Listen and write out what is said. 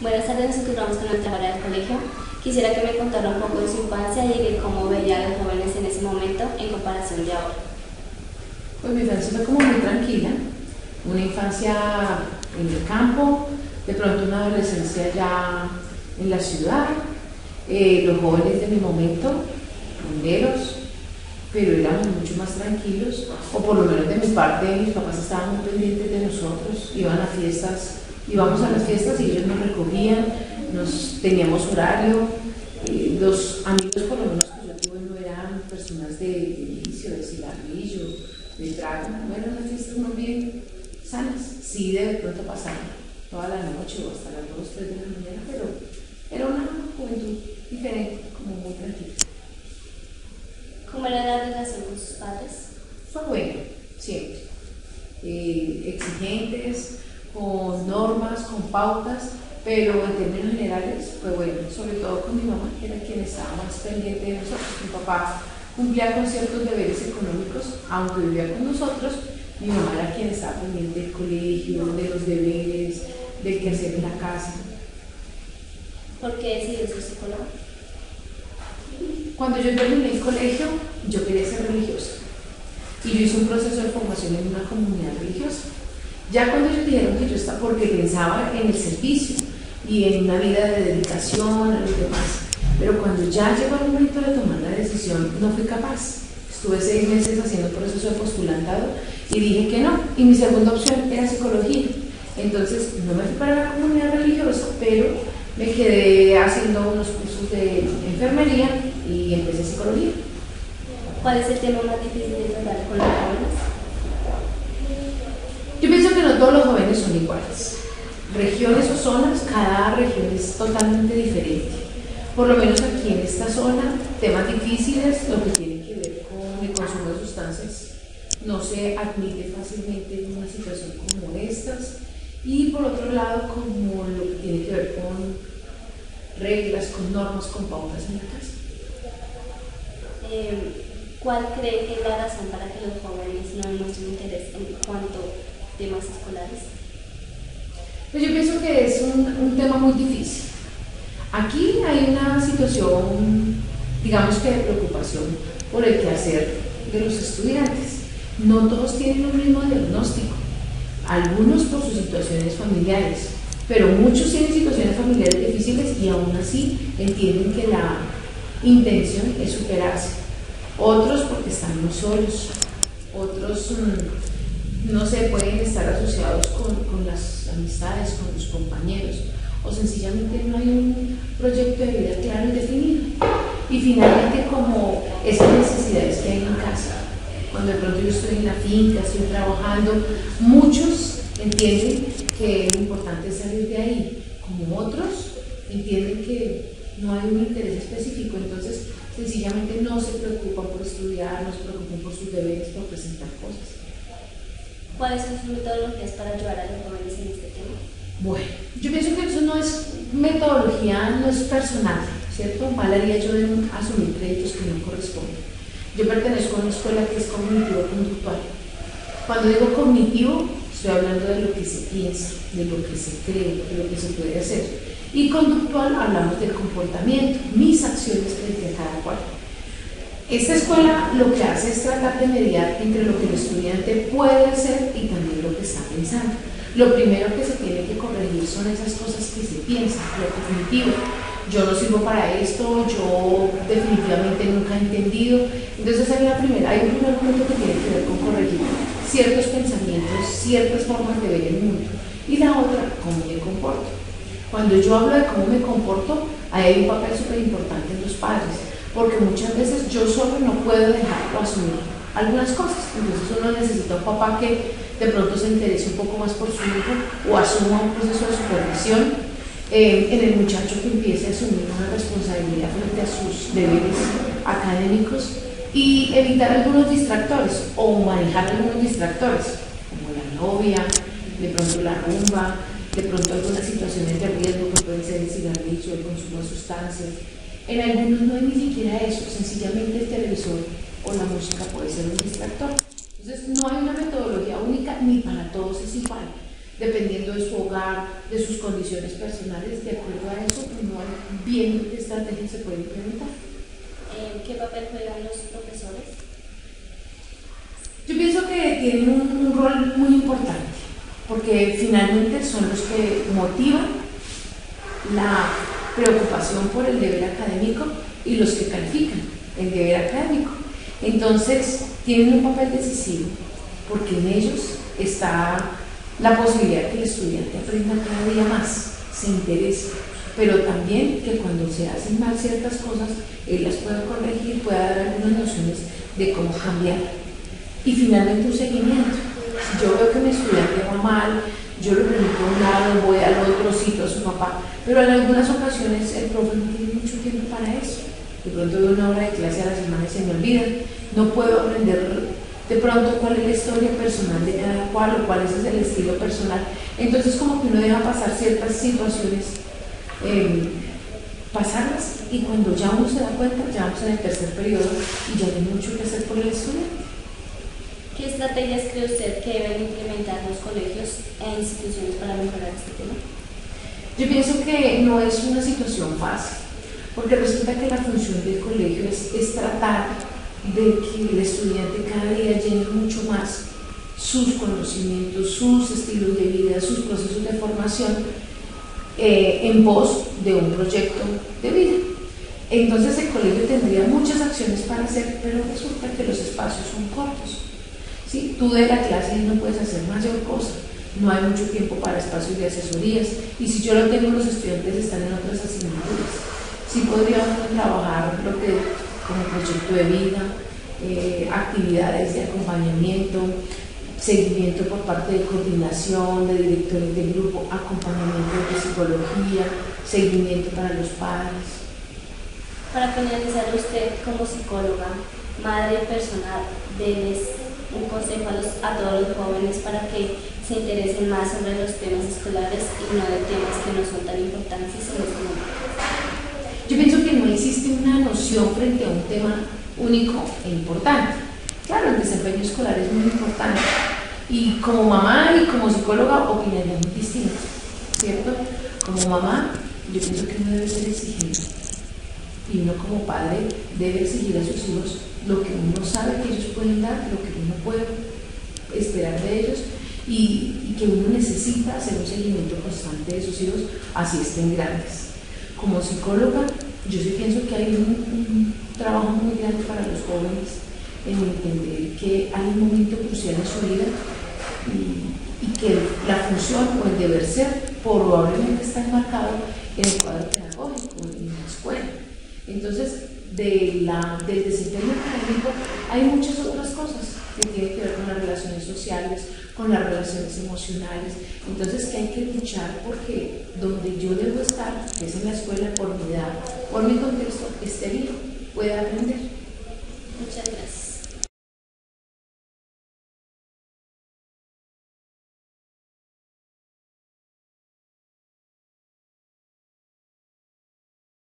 Buenas tardes, nos encontramos con nuestra hora del colegio. Quisiera que me contara un poco de su infancia y de cómo veía a los jóvenes en ese momento en comparación de ahora. Pues mi infancia fue como muy tranquila, una infancia en el campo, de pronto una adolescencia ya en la ciudad, los jóvenes de mi momento, rumberos, pero éramos mucho más tranquilos, o por lo menos de mi parte, mis papás estaban muy pendientes de nosotros, iban a fiestas, íbamos a las fiestas y ellos nos recogían, teníamos horario, los amigos por lo menos que yo tuve no eran personas de vicio, de cigarrillo, de trago, no eran unas fiestas más bien sanas, sí de pronto pasaban toda la noche o hasta las 2, 3 de la mañana, pero era una juventud diferente, como muy tranquila. ¿Cómo era la relación con sus padres? Fue bueno, siempre. Exigentes, con normas, con pautas, pero en términos generales fue bueno, sobre todo con mi mamá, que era quien estaba más pendiente de nosotros. Mi papá cumplía con ciertos deberes económicos, aunque vivía con nosotros, mi mamá era quien estaba pendiente del colegio, de los deberes, del quehacer en la casa. ¿Por qué decidió ser psicóloga? Cuando yo terminé el colegio, yo quería ser religiosa y yo hice un proceso de formación en una comunidad religiosa. Ya cuando ellos dijeron que yo estaba, porque pensaba en el servicio y en una vida de dedicación a los demás, pero cuando ya llegó el momento de tomar la decisión, no fui capaz. Estuve 6 meses haciendo el proceso de postulantado y dije que no, y mi segunda opción era psicología. Entonces no me fui para la comunidad religiosa, pero me quedé haciendo unos cursos de enfermería y empecé psicología. ¿Cuál es el tema más difícil de tratar con los jóvenes? Yo pienso que no todos los jóvenes son iguales. Regiones o zonas, cada región es totalmente diferente. Por lo menos aquí en esta zona, temas difíciles, lo que tiene que ver con el consumo de sustancias, no se admite fácilmente en una situación como estas. Y por otro lado, como lo que tiene que ver con reglas, con normas, con pautas en la casa. ¿Cuál cree que es la razón para que los jóvenes no demuestren interés en cuanto a temas escolares? Pues yo pienso que es un tema muy difícil. Aquí hay una situación, digamos que de preocupación por el quehacer de los estudiantes. No todos tienen un mismo diagnóstico, algunos por sus situaciones familiares, pero muchos tienen situaciones familiares difíciles y aún así entienden que la intención es superarse. Otros porque están muy solos, otros no se pueden estar asociados con las amistades, con los compañeros, o sencillamente no hay un proyecto de vida claro y definido. Y finalmente, como esas necesidades que hay en casa, cuando de pronto yo estoy en la finca, estoy trabajando, muchos entienden que lo importante es salir de ahí, como otros entienden que no hay un interés específico, entonces sencillamente no se preocupan por estudiar, no se preocupan por sus deberes, por presentar cosas. ¿Cuáles son sus metodologías para ayudar a los jóvenes en este tema? Bueno, yo pienso que eso no es metodología, no es personal, ¿cierto? Mal haría yo en asumir créditos que no corresponden. Yo pertenezco a una escuela que es cognitivo-conductual. Cuando digo cognitivo, estoy hablando de lo que se piensa, de lo que se cree, de lo que se puede hacer. Y conductual hablamos del comportamiento, mis acciones frente a cada cual. Esta escuela lo que hace es tratar de mediar entre lo que el estudiante puede hacer y también lo que está pensando. Lo primero que se tiene que corregir son esas cosas que se piensan, lo cognitivo. Yo no sirvo para esto, yo definitivamente nunca he entendido. Entonces hay un primer punto que tiene que ver con corregir ciertos pensamientos, ciertas formas de ver el mundo. Y la otra, cómo me comporto. Cuando yo hablo de cómo me comporto, ahí hay un papel súper importante en los padres, porque muchas veces yo solo no puedo dejar o asumir algunas cosas. Entonces uno necesita un papá que de pronto se interese un poco más por su hijo o asuma un proceso de supervisión en el muchacho que empiece a asumir una responsabilidad frente a sus deberes académicos y evitar algunos distractores o manejar algunos distractores, como la novia, de pronto la rumba, de pronto algunas situaciones de riesgo que pueden ser el cigarrillo, el consumo de sustancias. En algunos no hay ni siquiera eso, sencillamente el televisor o la música puede ser un distractor. Entonces no hay una metodología única ni para todos es igual. dependiendo de su hogar, de sus condiciones personales, de acuerdo a eso, uno bien qué estrategia se puede implementar. ¿Qué papel juegan los profesores? Yo pienso que tienen un rol muy importante, porque finalmente son los que motivan la preocupación por el deber académico y los que califican el deber académico. Entonces, tienen un papel decisivo, porque en ellos está la posibilidad de que el estudiante aprenda cada día más, se interese, pero también que cuando se hacen mal ciertas cosas, él las pueda corregir, pueda dar algunas nociones de cómo cambiar. Y finalmente un seguimiento. Si yo veo que mi estudiante va mal, yo lo remito a un lado, voy al otro, cito a su papá, pero en algunas ocasiones el profe no tiene mucho tiempo para eso. De pronto doy una hora de clase a la semana y se me olvida, no puedo aprender de pronto cuál es la historia personal de cada cual o cuál es el estilo personal. Entonces como que uno deja pasar ciertas situaciones, pasarlas, y cuando ya uno se da cuenta, ya vamos en el tercer periodo y ya hay mucho que hacer por el estudiante. ¿Qué estrategias cree usted que deben implementar los colegios e instituciones para mejorar este tema? Yo pienso que no es una situación fácil, porque resulta que la función del colegio es tratar de que el estudiante cada día llene mucho más sus conocimientos, sus estilos de vida, sus procesos de formación en pos de un proyecto de vida. Entonces el colegio tendría muchas acciones para hacer, pero resulta que los espacios son cortos. ¿Sí? Tú de la clase no puedes hacer mayor cosa, no hay mucho tiempo para espacios de asesorías, y si yo lo tengo, los estudiantes están en otras asignaturas. Sí podríamos trabajar lo que como proyecto de vida, actividades de acompañamiento, seguimiento por parte de coordinación, de directores de grupo, acompañamiento de psicología, seguimiento para los padres. Para finalizar, usted como psicóloga, madre personal, déles un consejo a todos los jóvenes para que se interesen más sobre los temas escolares y no de temas que no son tan importantes en este momento. Yo pienso que no existe una noción frente a un tema único e importante. Claro, el desempeño escolar es muy importante y como mamá y como psicóloga opinaría muy distinto, ¿cierto? Como mamá, yo pienso que uno debe ser exigente y uno como padre debe exigir a sus hijos lo que uno sabe que ellos pueden dar, lo que uno puede esperar de ellos y que uno necesita hacer un seguimiento constante de sus hijos, así estén grandes. Como psicóloga, yo sí pienso que hay un trabajo muy grande para los jóvenes en entender que hay un momento crucial en su vida y que la función o el deber ser probablemente está enmarcado en el cuadro pedagógico, en la escuela. Entonces, del desempeño académico hay muchas otras cosas que tienen que ver con las relaciones sociales, con las relaciones emocionales. Entonces, que hay que luchar porque donde yo debo estar, que es en la escuela, por mi edad, por mi contexto, esté bien, pueda aprender. Muchas gracias.